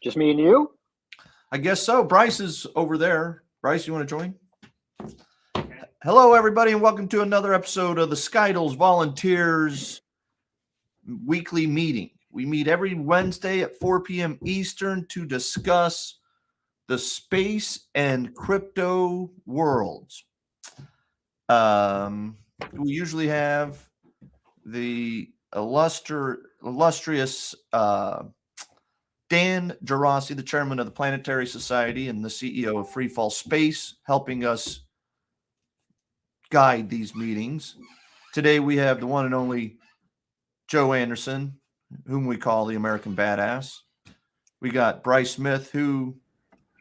Just me and you? I guess so. Bryce is over there. Bryce, you want to join? Hello, everybody, and welcome to another episode of the SKTLs Volunteers weekly meeting. We meet every Wednesday at 4 p.m. Eastern to discuss the space and crypto worlds. We usually have the illustrious Dan Geraci, the chairman of the Planetary Society and the CEO of Free Fall Space, helping us guide these meetings. Today we have the one and only Joe Anderson, whom we call the American Badass. We got Bryce Smith, who,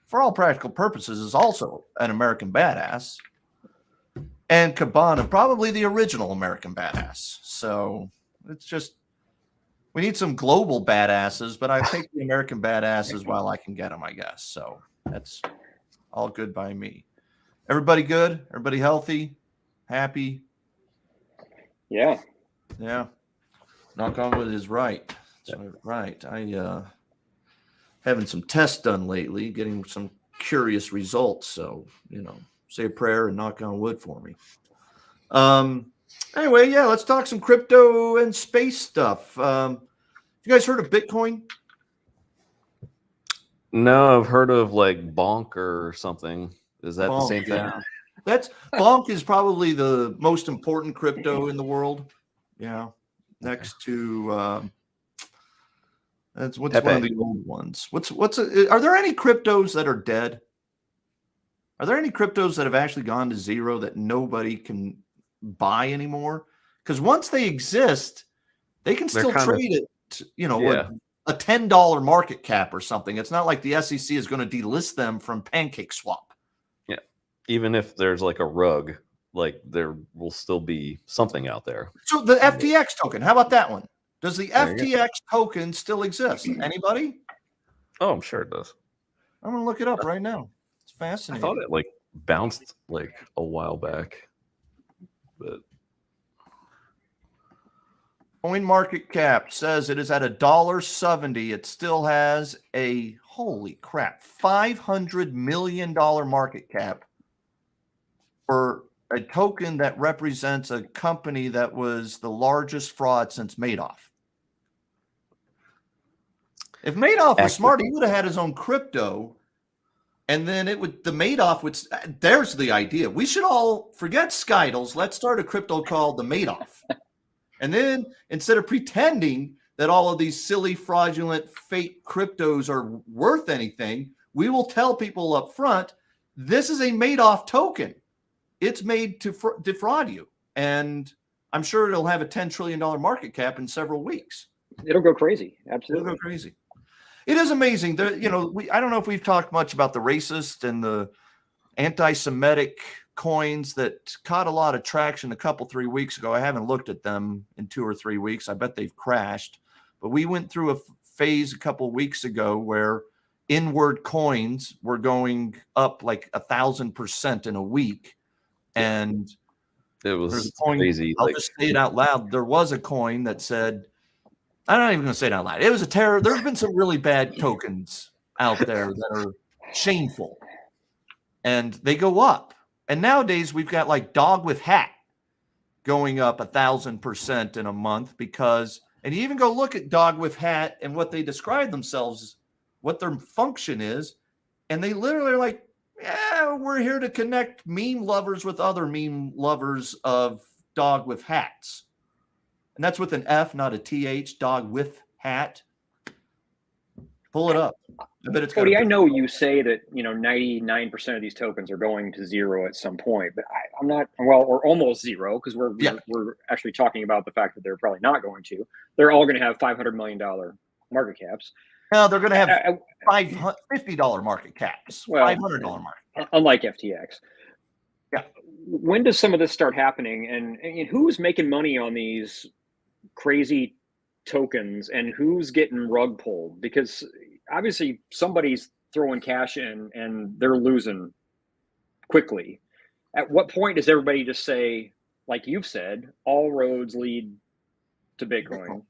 for all practical purposes, is also an American Badass. And Cabana, probably the original American Badass. So it's just, we need some global badasses, but I think the American badasses while I can get them, I guess. So that's all good by me. Everybody good? Everybody healthy? Happy? Yeah. Yeah. Knock on wood is right. That's right. I having some tests done lately, getting some curious results. So, say a prayer and knock on wood for me. Anyway, yeah, let's talk some crypto and space stuff. You guys heard of Bitcoin? No, I've heard of like Bonk or something. Is that Bonk, the same thing? Yeah. Bonk is probably the most important crypto in the world. Yeah. Next to what's Pepe. one of the old ones? Are there any cryptos that are dead? Are there any cryptos that have actually gone to zero that nobody can buy anymore? Because once they exist, they can still trade it. A $10 market cap or something. It's not like the SEC is going to delist them from PancakeSwap. Yeah. Even if there's like a rug, like there will still be something out there. So the FTX token, how about that one? Does the FTX token still exist? Anybody? Oh, I'm sure it does. I'm going to look it up right now. It's fascinating. I thought it like bounced like a while back. But Coin market cap says it is at $1.70. It still has a holy crap $500 million market cap for a token that represents a company that was the largest fraud since Madoff. If Madoff was smart, he would have had his own crypto, and then the Madoff would. There's the idea. We should all forget SKTLs. Let's start a crypto called the Madoff. And then instead of pretending that all of these silly, fraudulent, fake cryptos are worth anything, we will tell people up front, this is a Madoff token. It's made to defraud you. And I'm sure it'll have a $10 trillion market cap in several weeks. It'll go crazy. Absolutely. It'll go crazy. It is amazing. I don't know if we've talked much about the racist and the anti-Semitic coins that caught a lot of traction a couple, 3 weeks ago. I haven't looked at them in 2 or 3 weeks. I bet they've crashed. But we went through a phase a couple weeks ago where inward coins were going up like 1,000% in a week. And it was crazy. I'll just say it out loud. There was a coin that said, I'm not even going to say it out loud. It was a terror. There's been some really bad tokens out there that are shameful. And they go up. And nowadays we've got like dog with hat going up 1,000% in a month and you even go look at dog with hat and what they describe themselves, what their function is. And they literally are like, yeah, we're here to connect meme lovers with other meme lovers of dog with hats. And that's with an F, not a TH, dog with hat. Pull it up. I bet it's Cody, I know you say that 99% of these tokens are going to zero at some point, but I'm not. Well, or almost zero, because we're actually talking about the fact that they're probably not going to. They're all going to have $500 million market caps. No, they're going to have $50 market caps. Well, $500 market caps. Unlike FTX. Yeah. When does some of this start happening, and who's making money on these crazy tokens, and who's getting rug pulled? Because obviously somebody's throwing cash in and they're losing quickly. At what point does everybody just say, like you've said, all roads lead to Bitcoin?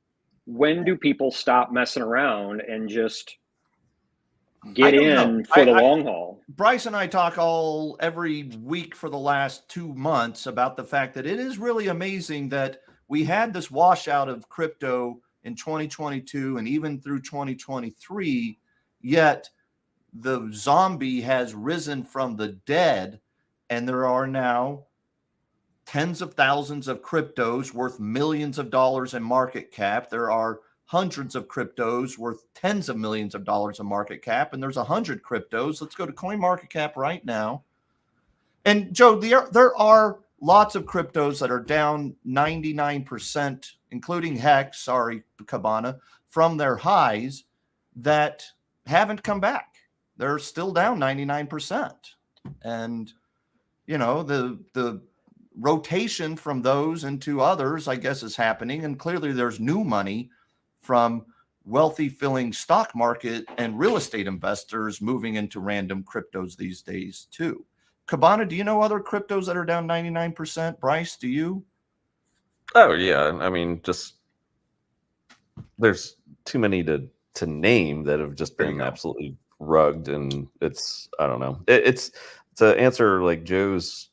When do people stop messing around and just get don't know. in for the long haul. Bryce and I talk every week for the last 2 months about the fact that it is really amazing that we had this washout of crypto in 2022 and even through 2023, yet the zombie has risen from the dead, and there are now tens of thousands of cryptos worth millions of dollars in market cap. There are hundreds of cryptos worth tens of millions of dollars in market cap, and there's 100 cryptos. Let's go to CoinMarketCap right now. And Joe, there are lots of cryptos that are down 99%, including Hex, sorry, Cabana, from their highs that haven't come back. They're still down 99%. And, you know, the rotation from those into others, I guess, is happening. And clearly there's new money from wealthy filling stock market and real estate investors moving into random cryptos these days too. Cabana, do you know other cryptos that are down 99%? Bryce, do you? Oh yeah, I mean, just there's too many to name that have just been absolutely rugged, and it's, I don't know. It's to answer like Joe's,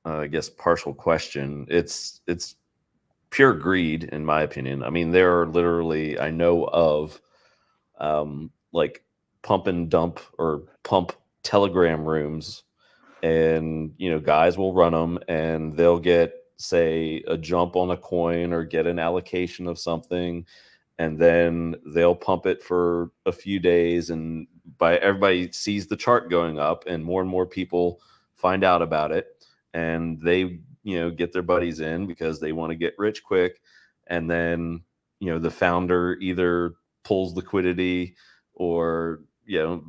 I guess, partial question. It's pure greed, in my opinion. I mean, there are literally, I know of, like pump and dump or pump Telegram rooms, and you know, guys will run them, and they'll get, say, a jump on a coin or get an allocation of something, and then they'll pump it for a few days, and everybody sees the chart going up, and more people find out about it, and they, you know, get their buddies in because they want to get rich quick. And then, you know, the founder either pulls liquidity or, you know,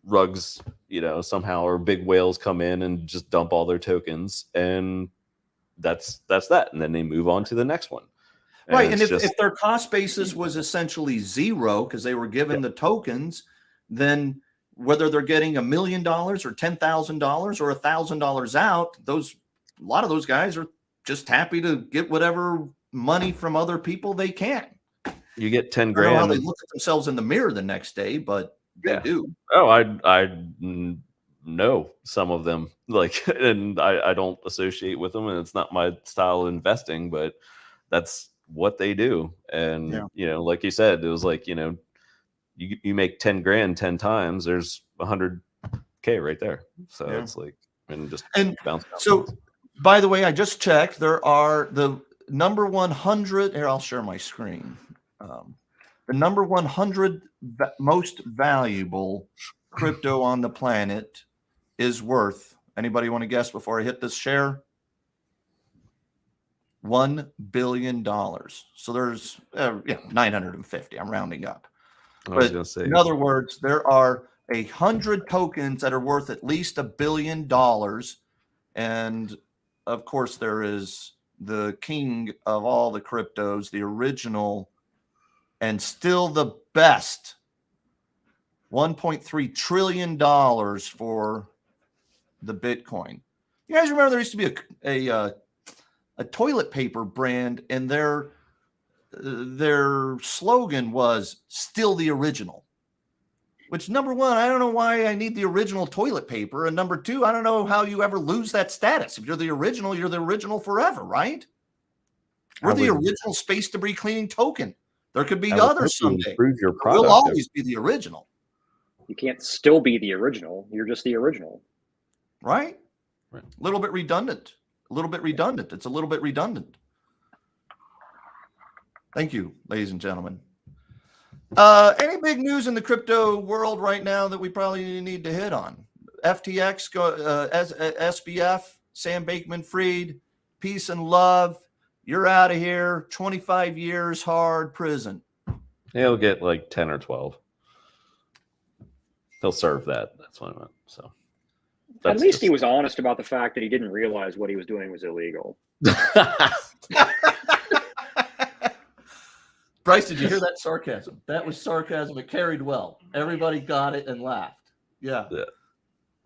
rugs, you know, somehow, or big whales come in and just dump all their tokens, and that's that. And then they move on to the next one. Right. And if their cost basis was essentially zero because they were given the tokens, then whether they're getting $1 million or $10,000 or $1,000 out, a lot of those guys are just happy to get whatever money from other people they can. You get 10 I grand. don't know how they look at themselves in the mirror the next day, but they do. Oh, I know some of them, like, and I don't associate with them, and it's not my style of investing, but that's what they do. And you know, like you said, it was like, you know, you make 10 grand 10 times, there's 100K right there. So it's like, and bounce. So by the way, I just checked, there are the number 100 here. I'll share my screen. The number 100 most valuable crypto on the planet is worth, anybody want to guess before I hit this share? $1 billion. So there's 950. I'm rounding up. But in other words, there are 100 tokens that are worth at least $1 billion. And of course, there is the king of all the cryptos, the original, and still the best, $1.3 trillion for the Bitcoin. You guys remember there used to be a toilet paper brand, and their slogan was "Still the Original." Which, number one, I don't know why I need the original toilet paper, and number two, I don't know how you ever lose that status. If you're the original forever, right? We're the original space debris cleaning token. There could be others someday. Your product. We'll always be the original. You can't still be the original. You're just the original. Right? A little bit redundant. It's a little bit redundant. Thank you, ladies and gentlemen. Any big news in the crypto world right now that we probably need to hit on? FTX, SBF, Sam Bankman-Fried, peace and love. You're out of here. 25 years hard prison. He'll get like 10 or 12. He'll serve that. That's what I meant. So at least he was honest about the fact that he didn't realize what he was doing was illegal. Bryce, did you hear that sarcasm? That was sarcasm. It carried well. Everybody got it and laughed. Yeah.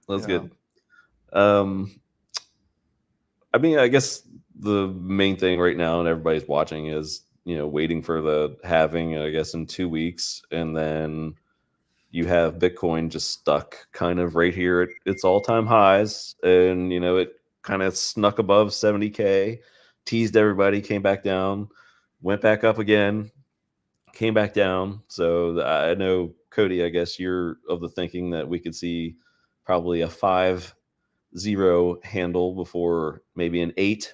That's good. I mean, I guess the main thing right now, and everybody's watching, is, you know, waiting for the halving, I guess, in 2 weeks, and then you have Bitcoin just stuck kind of right here at its all-time highs, and it kind of snuck above 70K, teased everybody, came back down, went back up again, came back down. So I know, Cody, I guess you're of the thinking that we could see probably a 5-0 handle before maybe an 8-0.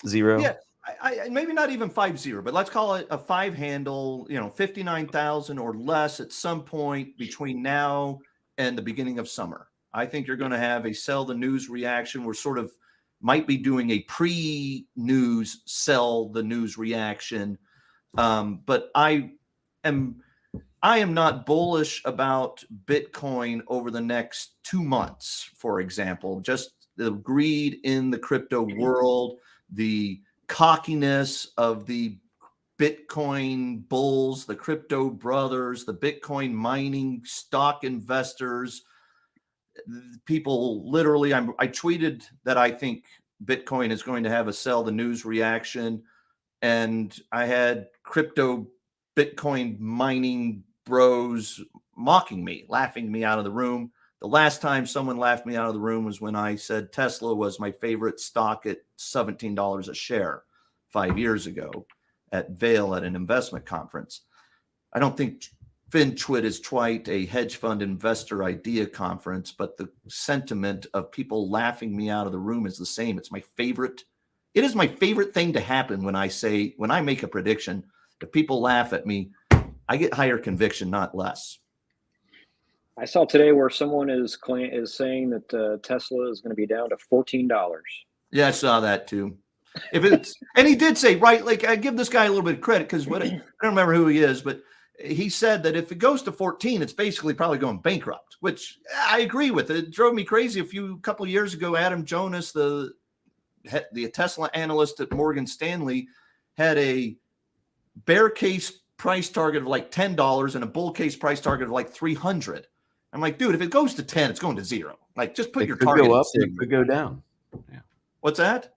Yeah, I maybe not even 5-0, but let's call it a 5 handle, 59,000 or less at some point between now and the beginning of summer. I think you're going to have a sell the news reaction. We're sort of might be doing a pre-news sell the news reaction. But I am not bullish about Bitcoin over the next 2 months, for example. Just the greed in the crypto world, the cockiness of the Bitcoin bulls, the crypto brothers, the Bitcoin mining stock investors. People literally, I tweeted that I think Bitcoin is going to have a sell the news reaction. And I had crypto Bitcoin mining bros mocking me, laughing me out of the room. The last time someone laughed me out of the room was when I said Tesla was my favorite stock at $17 a share 5 years ago at Vail at an investment conference. I don't think FinTwit is quite a hedge fund investor idea conference, but the sentiment of people laughing me out of the room is the same. It's my favorite. It is my favorite thing to happen when I make a prediction. If people laugh at me, I get higher conviction, not less. I saw today where someone is saying that Tesla is going to be down to $14. Yeah, I saw that too. And he did say, right, like I give this guy a little bit of credit because I don't remember who he is, but he said that if it goes to 14, it's basically probably going bankrupt, which I agree with. It drove me crazy a couple of years ago. Adam Jonas, the Tesla analyst at Morgan Stanley, had a bear case price target of like $10 and a bull case price target of like $300. I'm like, dude, if it goes to 10, it's going to 0. Like, just put your target. It could go up, or it could go down. Yeah. What's that?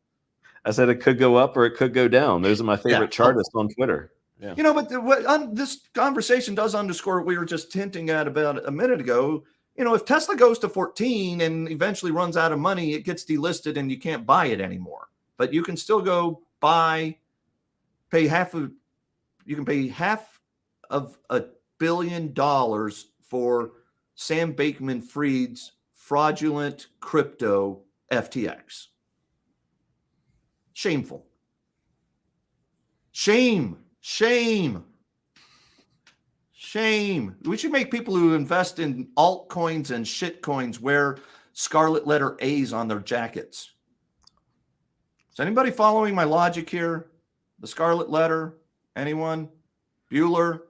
I said it could go up or it could go down. Those are my favorite chartists on Twitter. Yeah. But this conversation does underscore what we were just hinting at about a minute ago. If Tesla goes to 14 and eventually runs out of money, it gets delisted and you can't buy it anymore. But you can still go pay half of $1 billion for Sam Bankman-Fried's fraudulent crypto FTX. Shameful. Shame. We should make people who invest in altcoins and shitcoins wear scarlet letter A's on their jackets. Is anybody following my logic here? The scarlet letter? Anyone? Bueller?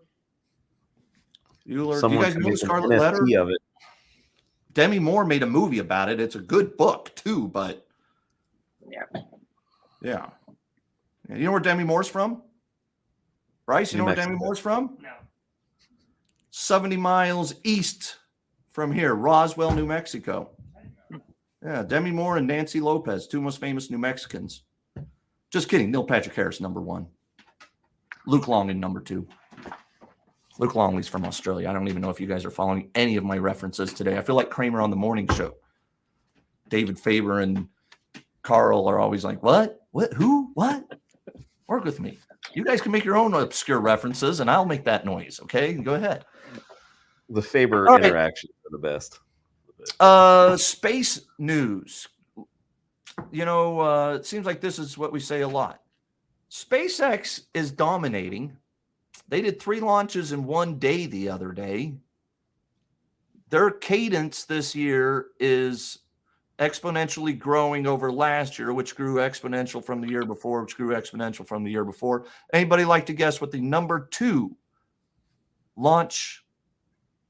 Do you guys know the scarlet letter? Of it. Demi Moore made a movie about it. It's a good book too, but yeah. You know where Demi Moore's from? Bryce, you know where Demi Moore's from? No. 70 miles east from here, Roswell, New Mexico. Yeah, Demi Moore and Nancy Lopez, two most famous New Mexicans. Just kidding. Neil Patrick Harris, number 1. Luke Longley, number 2. Luke Longley's from Australia. I don't even know if you guys are following any of my references today. I feel like Kramer on the morning show. David Faber and Carl are always like, what? What? Who? What? Work with me. You guys can make your own obscure references, and I'll make that noise, okay? Go ahead. The Faber interactions are the best. Space news. It seems like this is what we say a lot. SpaceX is dominating. They did 3 launches in 1 day the other day. Their cadence this year is exponentially growing over last year, which grew exponential from the year before, which grew exponential from the year before. Anybody like to guess what the number 2 launch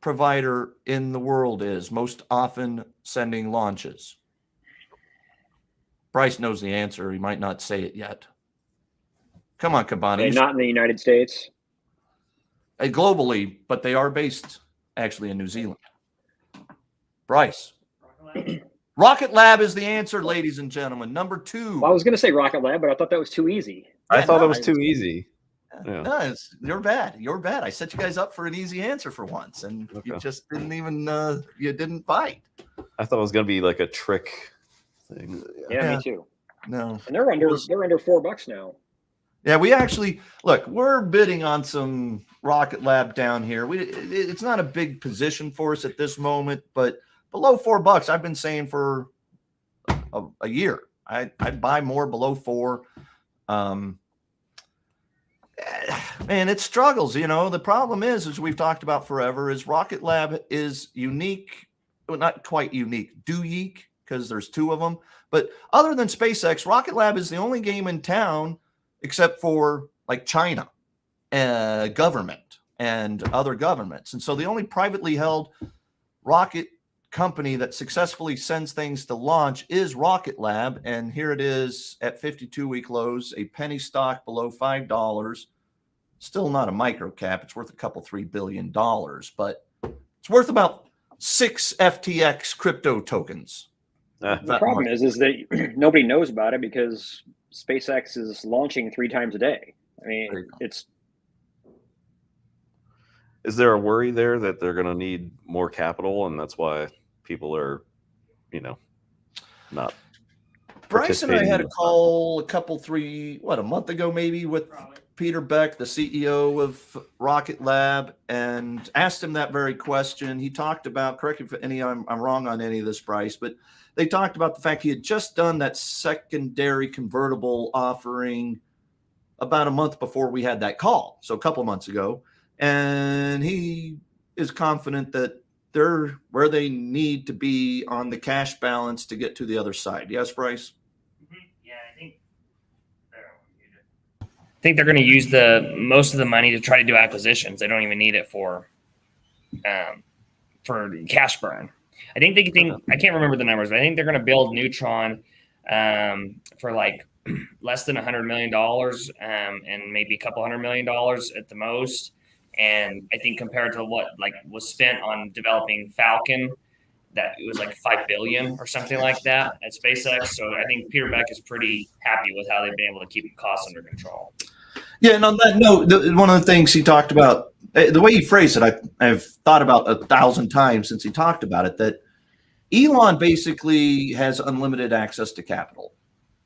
provider in the world is, most often sending launches? Bryce knows the answer. He might not say it yet. Come on, Kabani. Not in the United States. Globally, but they are based actually in New Zealand. Bryce. Rocket Lab is the answer, ladies and gentlemen. Number 2. Well, I was going to say Rocket Lab, but I thought that was too easy. I thought it was too easy. Yeah. No, you're bad. You're bad. I set you guys up for an easy answer for once, and you just didn't even you didn't bite. I thought it was gonna be like a trick thing. Yeah, me too. No, And they're under $4 now. Yeah, we actually look. We're bidding on some Rocket Lab down here. It's not a big position for us at this moment, but below $4, I've been saying for a year. I'd buy more below 4. Man, it struggles. The problem is, as we've talked about forever, is Rocket Lab is unique. Well, not quite unique. Unique, because there's 2 of them. But other than SpaceX, Rocket Lab is the only game in town, except for like China, government and other governments. And so the only privately held rocket company that successfully sends things to launch is Rocket Lab. And here it is at 52-week lows, a penny stock below $5. Still not a micro cap. It's worth a couple $3 billion, but it's worth about 6 FTX crypto tokens. The problem is that nobody knows about it because SpaceX is launching 3 times a day. I mean, it's. Is there a worry there that they're going to need more capital, and that's why people are, not? Bryce and I had a call a month ago maybe with Peter Beck, the CEO of Rocket Lab, and asked him that very question. He talked about, correct me if I'm wrong on any of this, Bryce, but they talked about the fact he had just done that secondary convertible offering about a month before we had that call, so a couple months ago. And he is confident that they're where they need to be on the cash balance to get to the other side. Yes, Bryce? Yeah, I think they're going to use most of the money to try to do acquisitions. They don't even need it for cash burn. I can't remember the numbers, but I think they're going to build Neutron for like less than $100 million and maybe a couple $100 million at the most. And I think compared to what was spent on developing Falcon, that it was like $5 billion or something like that at SpaceX. So I think Peter Beck is pretty happy with how they've been able to keep costs under control. Yeah, and on that note, one of the things he talked about, the way he phrased it, I've thought about 1,000 times since he talked about it, that Elon basically has unlimited access to capital.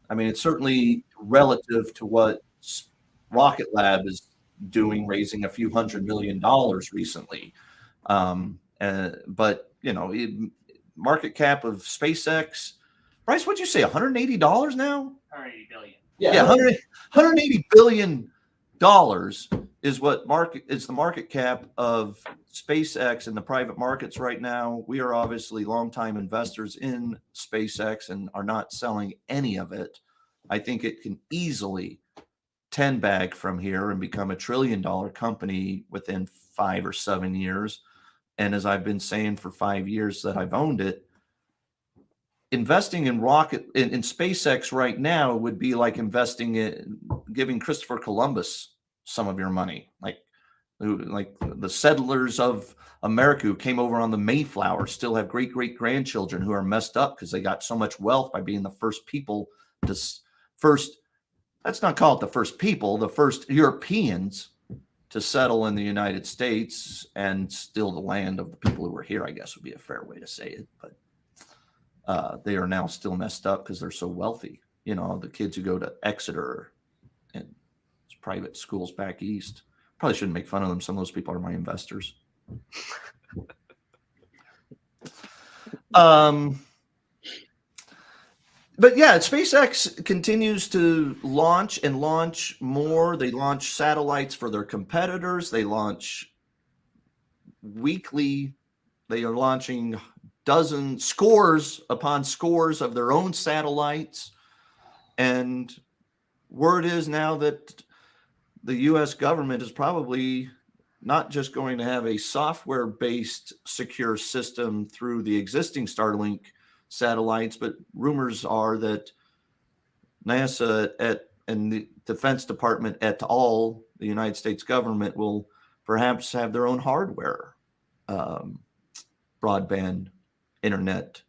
I mean, it's certainly relative to what Rocket Lab is doing, raising a few $100 million recently. But, market cap of SpaceX, Bryce, what'd you say, $180 now? $180 billion. Yeah, $180 billion is the market cap of SpaceX in the private markets right now. We are obviously longtime investors in SpaceX and are not selling any of it. I think it can easily 10 bag from here and become $1 trillion company within 5 or 7 years. And as I've been saying for 5 years that I've owned it, investing in SpaceX right now would be like investing in giving Christopher Columbus some of your money, like the settlers of America who came over on the Mayflower still have great grandchildren who are messed up because they got so much wealth by being the first people let's not call it the first people, the first Europeans to settle in the United States and steal the land of the people who were here, I guess would be a fair way to say it. But they are now still messed up because they're so wealthy. The kids who go to Exeter and private schools back east, probably shouldn't make fun of them. Some of those people are my investors. But yeah, SpaceX continues to launch more. They launch satellites for their competitors. They launch weekly. They are launching scores upon scores of their own satellites. And word is now that the U.S. government is probably not just going to have a software-based secure system through the existing Starlink satellites, but rumors are that NASA and the Defense Department et al., the United States government, will perhaps have their own hardware, broadband, internet,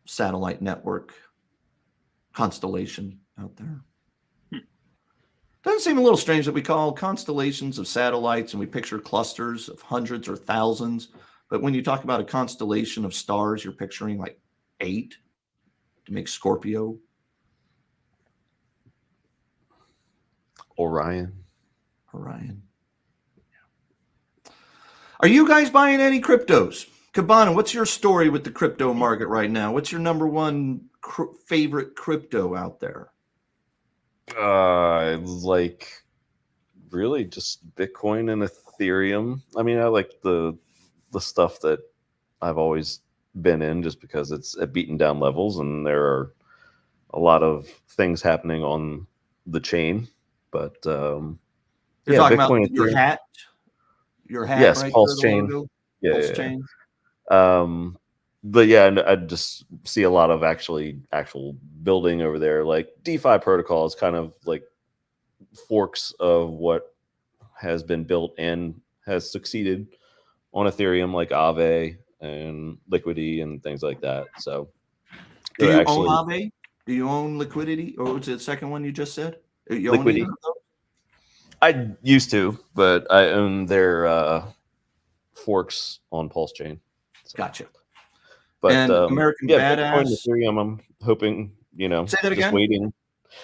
satellite network constellation out there. Doesn't seem a little strange that we call constellations of satellites and we picture clusters of hundreds or thousands. But when you talk about a constellation of stars, you're picturing like 8 to make Scorpio. Orion. Are you guys buying any cryptos? Cabana, what's your story with the crypto market right now? What's your number one favorite crypto out there? Like really just Bitcoin and Ethereum. I mean, I like the stuff that I've always been in just because it's at beaten down levels and there are a lot of things happening on the chain. But you're talking Bitcoin, about your Ethereum. hat? Yes, right Pulse there, the chain. logo? Yeah, Pulse yeah. chain. But yeah, and I just see a lot of actual building over there. Like DeFi protocols, kind of like forks of what has been built and has succeeded on Ethereum, like Aave and Liquidity and things like that. So, Do you own Aave? Do you own Liquidity? Or was it the second one you just said? You own Liquidity. I used to, but I own their forks on Pulse Chain. So. Gotcha. But and American Badass. Bitcoin, Ethereum, I'm hoping, Say that just again? waiting.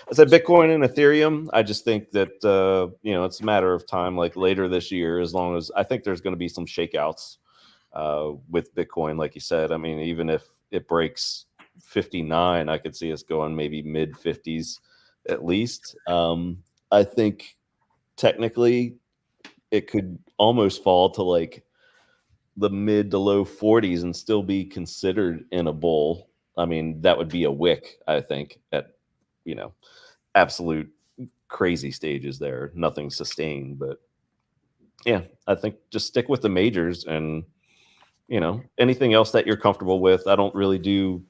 I said Bitcoin and Ethereum. I just think that, it's a matter of time, like later this year, as long as I think there's going to be some shakeouts with Bitcoin, like you said. I mean, even if it breaks 59, I could see us going maybe mid 50s at least. I think technically it could almost fall to like the mid to low 40s and still be considered in a bull. I mean, that would be a wick, I think, at absolute crazy stages there. Nothing sustained, but yeah, I think just stick with the majors and anything else that you're comfortable with. I don't really do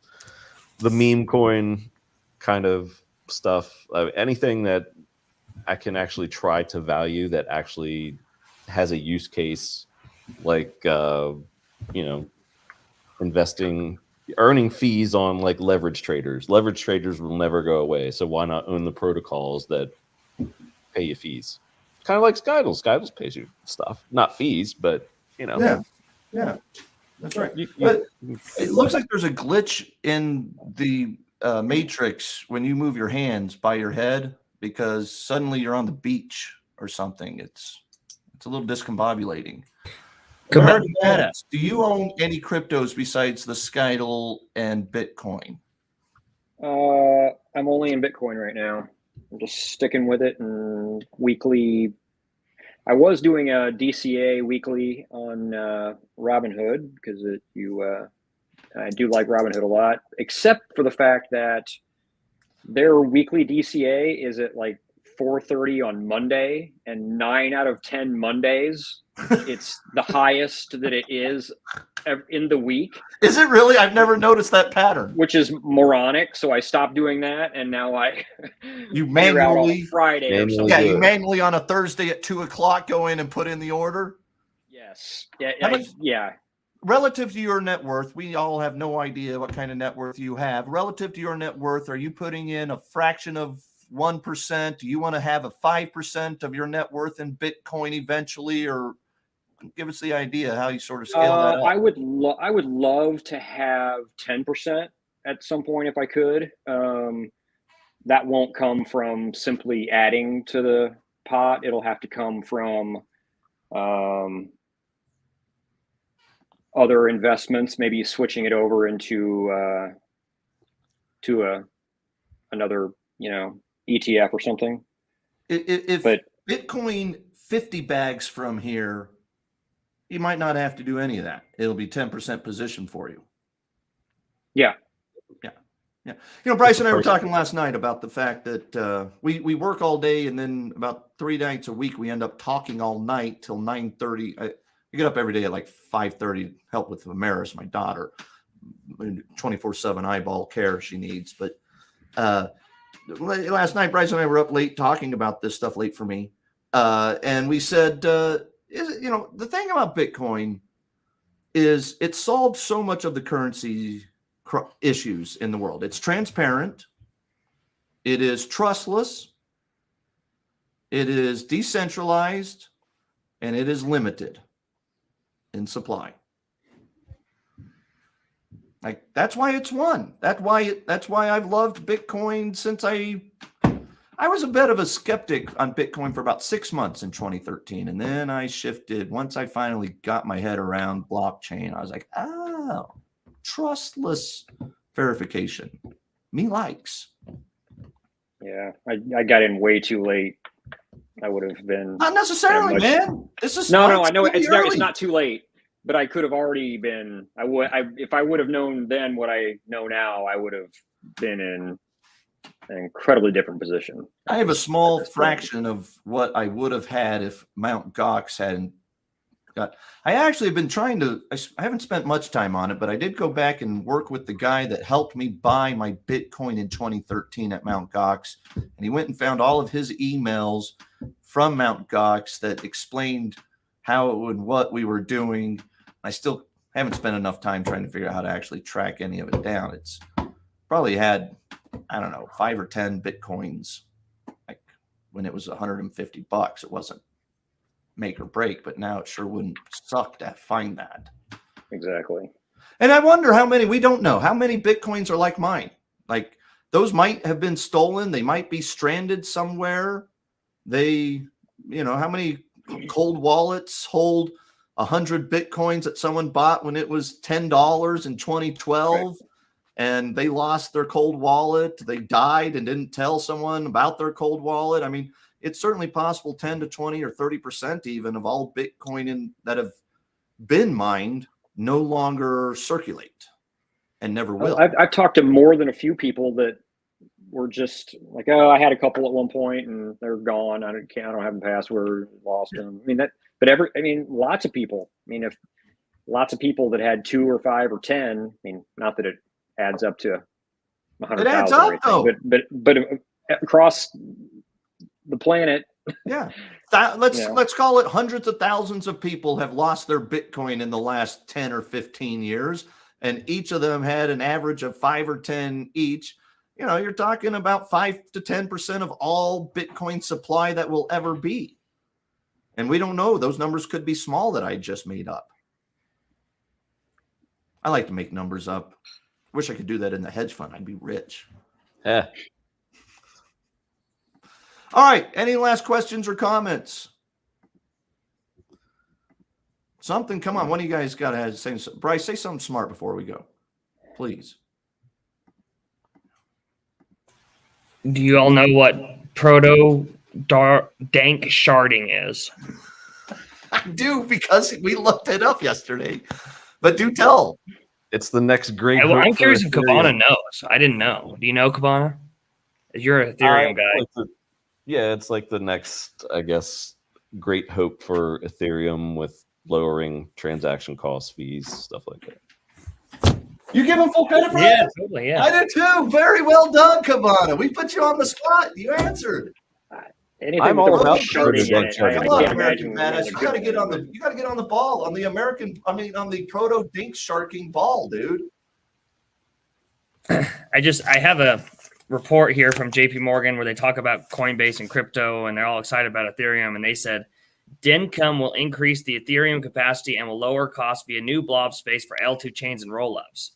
the meme coin kind of stuff. Anything that I can actually try to value that actually has a use case, like investing, earning fees on like leverage traders. Leverage traders will never go away, so why not own the protocols that pay you fees? Kind of like Skydles. Skydles pays you stuff, not fees, but Yeah, that's right. But it looks like there's a glitch in the matrix when you move your hands by your head, because suddenly you're on the beach or something. It's a little discombobulating. American Badass, do you own any cryptos besides the Skydle and Bitcoin? I'm only in Bitcoin right now. I'm just sticking with it and weekly. I was doing a DCA weekly on Robinhood because I do like Robinhood a lot, except for the fact that their weekly DCA is at like 4:30 on Monday, and 9 out of 10 Mondays, it's the highest that it is in the week. Is it really? I've never noticed that pattern. Which is moronic. So I stopped doing that, and now you manually on Friday. You manually on a Thursday at 2:00 go in and put in the order. Yes. Yeah. Relative to your net worth, we all have no idea what kind of net worth you have. Relative to your net worth, are you putting in a fraction of 1%? Do you want to have a 5% of your net worth in Bitcoin eventually, or give us the idea how you sort of scale that up? I would love to have 10% at some point if I could. That won't come from simply adding to the pot. It'll have to come from other investments, maybe switching it over into another ETF or something. But Bitcoin 50 bags from here, you might not have to do any of that. It'll be 10% position for you. Yeah. Bryce and I were talking last night about the fact that we work all day, and then about 3 nights a week we end up talking all night till 9:30. I get up every day at like 5:30 to help with Amaris, my daughter, 24/7 eyeball care she needs. But last night, Bryce and I were up late talking about this stuff, late for me. And we said, the thing about Bitcoin is it solved so much of the currency issues in the world. It's transparent. It is trustless. It is decentralized and it is limited in supply. Like that's why it's won. That's why I've loved Bitcoin since I was a bit of a skeptic on Bitcoin for about 6 months in 2013. And then I shifted. Once I finally got my head around blockchain, I was like, oh, trustless verification. Me likes. Yeah, I got in way too late. I would have been Not necessarily, man. This is no. I know really it's not too late, but I could have already been. If I would have known then what I know now, I would have been in an incredibly different position. I have a small fraction of what I would have had if Mt. Gox hadn't got. I actually have been trying to. I haven't spent much time on it, but I did go back and work with the guy that helped me buy my Bitcoin in 2013 at Mt. Gox, and he went and found all of his emails from Mt. Gox that explained how and what we were doing. I still haven't spent enough time trying to figure out how to actually track any of it down. It's probably had, I don't know, 5 or 10 Bitcoins, like when it was $150. It wasn't make or break, but now it sure wouldn't suck to find that. Exactly. And I wonder how many, we don't know, how many Bitcoins are like mine. Like those might have been stolen. They might be stranded somewhere. They, how many cold wallets hold 100 Bitcoins that someone bought when it was $10 in 2012? Right. And they lost their cold wallet. They died and didn't tell someone about their cold wallet. I mean, it's certainly possible 10 to 20 or 30% even of all Bitcoin that have been mined no longer circulate and never will. I've talked to more than a few people that were just like, oh, I had a couple at one point and they're gone. I don't have a password, lost them. I mean, lots of people. I mean, if lots of people that had 2 or 5 or 10, I mean, not that it adds up to 100,000. It adds up, though. But across the planet, yeah. Let's call it hundreds of thousands of people have lost their Bitcoin in the last 10 or 15 years, and each of them had an average of 5 or 10 each. You're talking about 5 to 10% of all Bitcoin supply that will ever be. And we don't know. Those numbers could be small that I just made up. I like to make numbers up. Wish I could do that in the hedge fund. I'd be rich. Yeah. All right. Any last questions or comments? Something. Come on. One of you guys got to say something. Bryce, say something smart before we go, please. Do you all know what dank sharding is? I do, because we looked it up yesterday. But do tell. It's the next great. I'm curious if Cabana knows. I didn't know. Do you know, Cabana? You're a Ethereum guy. It's like the next, I guess, great hope for Ethereum with lowering transaction cost, fees, stuff like that. You give him full credit for that? Yeah, totally. Yeah, I do too. Very well done, Cabana. We put you on the spot. You answered. I'm all about sharding. You got to get on the ball on the on the proto dink sharking ball, dude. I have a report here from JP Morgan where they talk about Coinbase and crypto, and they're all excited about Ethereum, and they said Dencum will increase the Ethereum capacity and will lower costs via new blob space for L2 chains and rollups.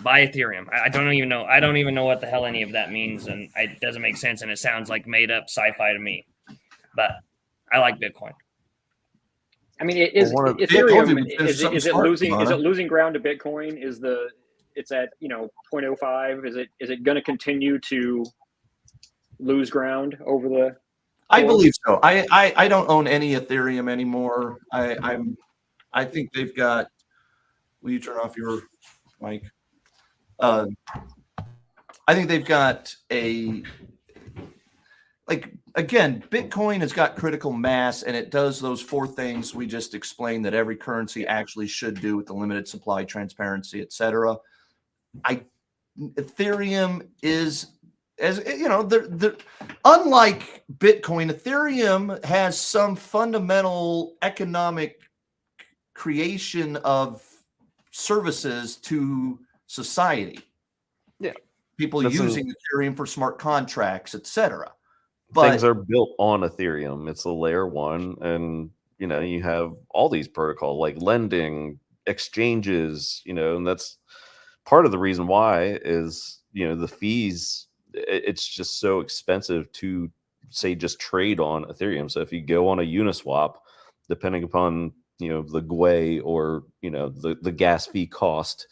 Buy Ethereum. I don't even know. I don't even know what the hell any of that means, and it doesn't make sense, and it sounds like made up sci-fi to me. But I like Bitcoin. I mean, Ethereum is it losing? Is it losing ground to Bitcoin? It's at 0.05. Is it going to continue to lose ground over the? I believe so. I don't own any Ethereum anymore. I think they've got. Will you turn off your mic? I think they've got again, Bitcoin has got critical mass, and it does those 4 things we just explained that every currency actually should do with the limited supply, transparency, etc. Ethereum is, as unlike Bitcoin, Ethereum has some fundamental economic creation of services to society. Yeah. People using Ethereum for smart contracts, etc. things are built on Ethereum. It's a layer 1, and you have all these protocols like lending, exchanges, and that's part of the reason why is the fees. It's just so expensive to say just trade on Ethereum. So if you go on a Uniswap, depending upon the GUI or the gas fee cost,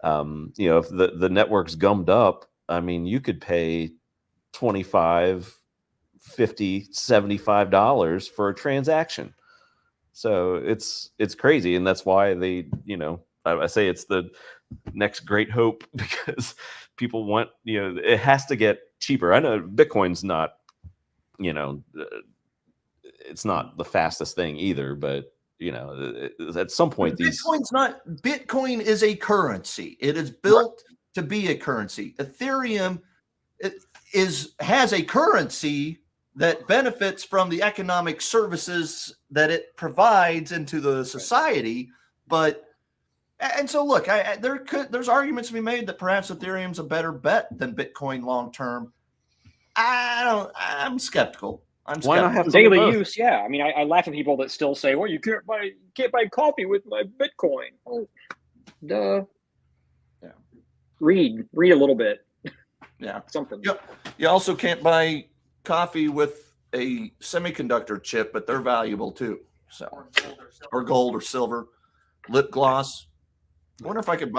if the network's gummed up, I mean, you could pay $25, $50, $75 for a transaction. So it's crazy, and that's why they I say it's the next great hope, because people want it has to get cheaper. I know Bitcoin's not it's not the fastest thing either, but at some point Bitcoin is a currency. It is built to be a currency. Ethereum has a currency that benefits from the economic services that it provides into the society. And so look, there's arguments to be made that perhaps Ethereum's a better bet than Bitcoin long term. I'm skeptical. Why not have daily use? Yeah, I mean, I laugh at people that still say, "Well, you can't buy coffee with my Bitcoin." Oh, duh. Yeah. Read a little bit. Yeah, something. You also can't buy coffee with a semiconductor chip, but they're valuable too. So, or gold or silver, lip gloss. I wonder if I could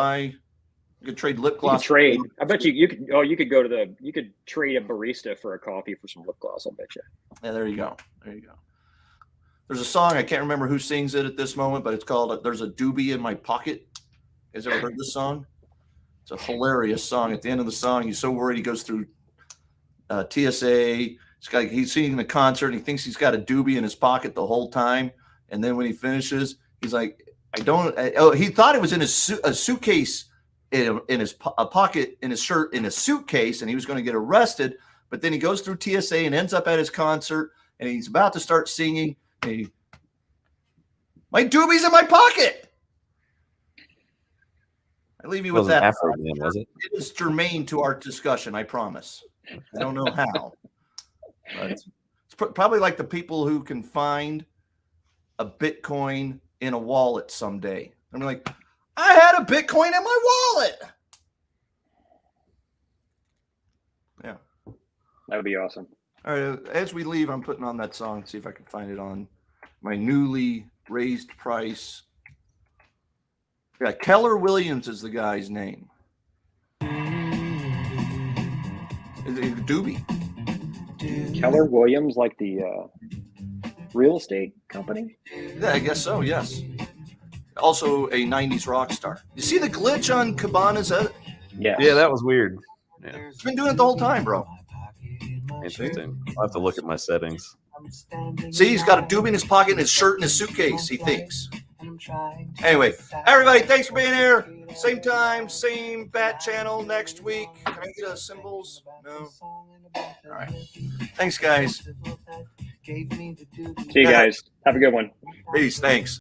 trade lip gloss. You could trade. I bet you could. Oh, you could trade a barista for a coffee for some lip gloss. I'll bet you. Yeah, there you go. There's a song, I can't remember who sings it at this moment, but it's called "There's a Doobie in My Pocket." Has ever heard this song? It's a hilarious song. At the end of the song, he's so worried he goes through TSA. He's singing the concert, and he thinks he's got a doobie in his pocket the whole time. And then when he finishes, he's like, he thought it was in a suitcase in his pocket in his shirt in a suitcase, and he was going to get arrested. But then he goes through TSA and ends up at his concert, and he's about to start singing. My doobie's in my pocket. I leave you with that. Afro-Man, was it? It is germane to our discussion, I promise. I don't know how. But it's probably like the people who can find a Bitcoin in a wallet someday. I'm like, I had a Bitcoin in my wallet. Yeah. That would be awesome. All right. As we leave, I'm putting on that song. See if I can find it on my newly raised price. Yeah, Keller Williams is the guy's name. Doobie. Keller Williams, like the real estate company? Yeah, I guess so, yes. Also a 90s rock star. You see the glitch on Cabana's head? Yeah. Yeah, that was weird. Yeah. It's been doing it the whole time, bro. Interesting. I'll have to look at my settings. See, he's got a doobie in his pocket and his shirt in his suitcase, he thinks. Anyway, everybody, thanks for being here. Same time, same bat channel next week. Can I get a symbols? No. All right. Thanks, guys. See you guys. Have a good one. Peace. Thanks.